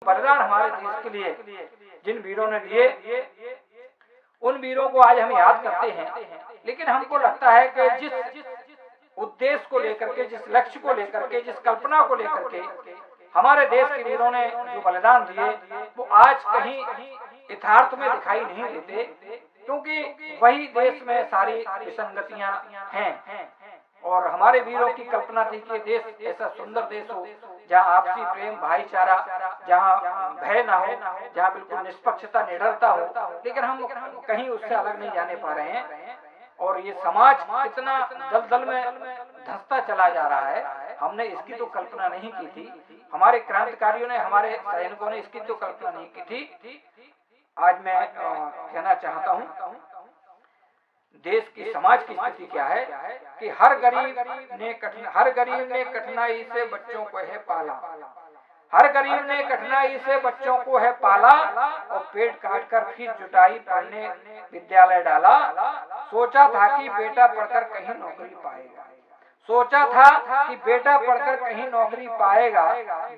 बलिदान हमारे देश के लिए जिन वीरों ने दिए, उन वीरों को आज हम याद करते हैं। लेकिन हमको लगता है कि जिस उद्देश्य को लेकर के, जिस लक्ष्य को लेकर के, जिस कल्पना को लेकर के हमारे देश के वीरों ने जो बलिदान दिए, वो आज कहीं यथार्थ में दिखाई नहीं देते, क्योंकि वही देश में सारी विसंगतियां हैं। और हमारे वीरों की कल्पना थी कि देश ऐसा सुंदर देश हो जहाँ आपसी प्रेम, भाईचारा, जहाँ भय ना हो, जहाँ बिल्कुल निष्पक्षता, निडरता हो। लेकिन हम कहीं उससे अलग नहीं जाने पा रहे हैं और ये समाज कितना दलदल में धंसता चला जा रहा है, हमने इसकी तो कल्पना नहीं की थी। हमारे क्रांतिकारियों ने, हमारे सैनिकों ने इसकी तो कल्पना नहीं की थी। आज मैं कहना चाहता हूँ, देश की, समाज की स्थिति क्या है कि हर गरीब ने कठिनाई से बच्चों को है पाला, हर गरीब ने कठिनाई से बच्चों को है पाला, और पेट काट कर फीस जुटाई, पढ़ने विद्यालय डाला। सोचा था कि बेटा पढ़कर कहीं नौकरी पाएगा, सोचा था कि बेटा पढ़कर कहीं नौकरी पाएगा,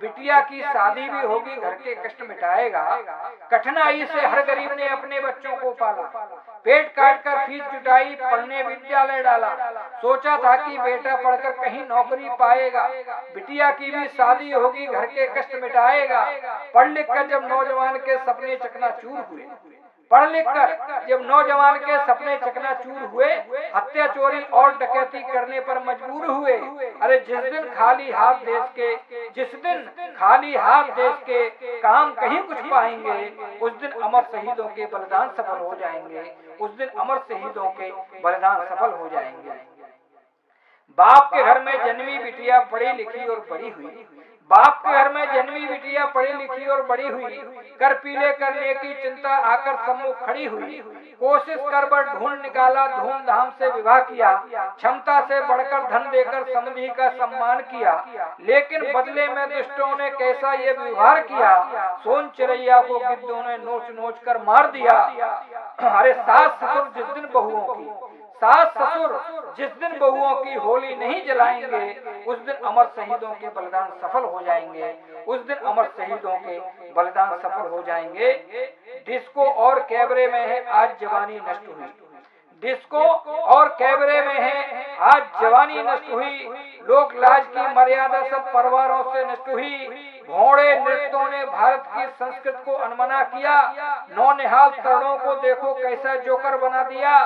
बिटिया की शादी भी होगी, घर के कष्ट मिटाएगा। कठिनाई से हर गरीब ने अपने बच्चों को पाला, पेट काट कर फीस जुटाई, पढ़ने विद्यालय डाला। सोचा था कि बेटा पढ़कर कहीं नौकरी पाएगा, बिटिया की भी शादी होगी, घर के कष्ट मिटाएगा। पढ़ लिख कर जब नौजवान के सपने चकनाचूर हुए, पढ़ लिख कर जब नौजवान के सपने चकनाचूर हुए, हत्या, चोरी और डकैती करने पर मजबूर हुए। अरे जिस दिन खाली हाथ देश के काम कहीं कुछ पाएंगे, उस दिन अमर शहीदों के बलिदान सफल हो जाएंगे, उस दिन अमर शहीदों के बलिदान सफल हो जाएंगे। बाप के घर में जन्मी बिटिया पढ़ी लिखी और बड़ी हुई, बाप के घर में जन्मी बिटिया पढ़ी लिखी और बड़ी हुई, कर पीले करने की चिंता आकर सम्मुख खड़ी हुई। कोशिश कर बर ढूंढ निकाला, धूमधाम से विवाह किया, क्षमता से बढ़कर धन देकर समधी का सम्मान किया। लेकिन बदले में दुष्टों ने कैसा ये व्यवहार किया, सोन चिड़ैया को गिद्धों ने नोच नोच कर मार दिया। अरे सास ससुर जिस दिन बहुओं की होली नहीं जलाएंगे, उस दिन अमर शहीदों के बलिदान सफल हो जाएंगे, उस दिन अमर शहीदों के बलिदान सफल हो जाएंगे। डिस्को और कैबरे में है आज जवानी नष्ट हुई, डिस्को और कैबरे में है आज जवानी नष्ट हुई। लोक लाज की मर्यादा सब परिवारों से नष्ट हुई। घोड़े नृत्यों ने भारत की संस्कृति को अनमना किया। नौनिहाल तरुणों को देखो कैसा जोकर बना दिया।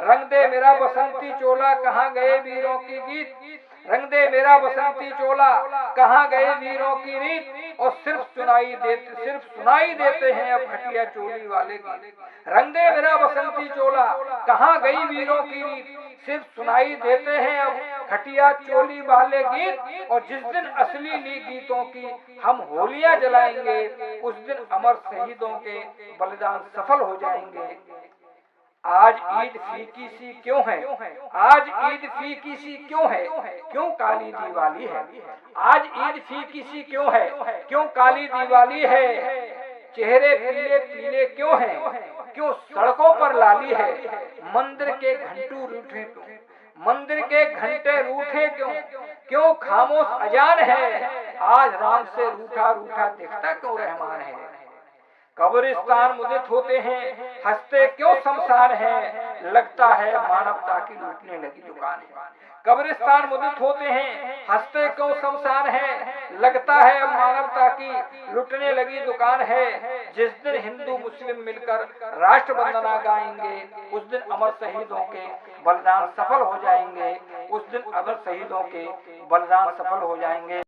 रंग दे मेरा बसंती चोला, कहाँ गए वीरों की गीत, रंग दे मेरा बसंती चोला, कहाँ गए वीरों की रीत। और सिर्फ सुनाई देते हैं अब खटिया चोली वाले गीत। रंग दे मेरा बसंती चोला, कहाँ गई वीरों की रीत, सिर्फ सुनाई देते हैं अब खटिया चोली वाले गीत। और जिस दिन असली गीतों की हम होलियां जलाएंगे, उस दिन अमर शहीदों के बलिदान सफल हो जाएंगे। आज ईद फीकी सी क्यों है, आज ईद फीकी सी क्यों है, क्यों काली दिवाली है। आज ईद फीकी सी क्यों है, क्यों काली दिवाली है। चेहरे पीले पीले क्यों हैं, क्यों सड़कों पर लाली है। मंदिर के घंटू रूठे क्यों, मंदिर के घंटे रूठे क्यों, क्यों खामोश अजान है। आज राम से रूठा रूठा दिखता क्यों रहमान है। कब्रिस्तान मुदित होते हैं, हंसते क्यों शमशान है। लगता है मानवता की लूटने लगी दुकान है। कब्रिस्तान मुदित होते हैं, हंसते क्यों शमशान है। लगता है मानवता की लूटने लगी दुकान है। जिस दिन हिंदू मुस्लिम मिलकर राष्ट्र वंदना गाएंगे, उस दिन अमर शहीदों के बलिदान सफल हो जाएंगे, उस दिन अमर शहीदों के बलिदान सफल हो जाएंगे।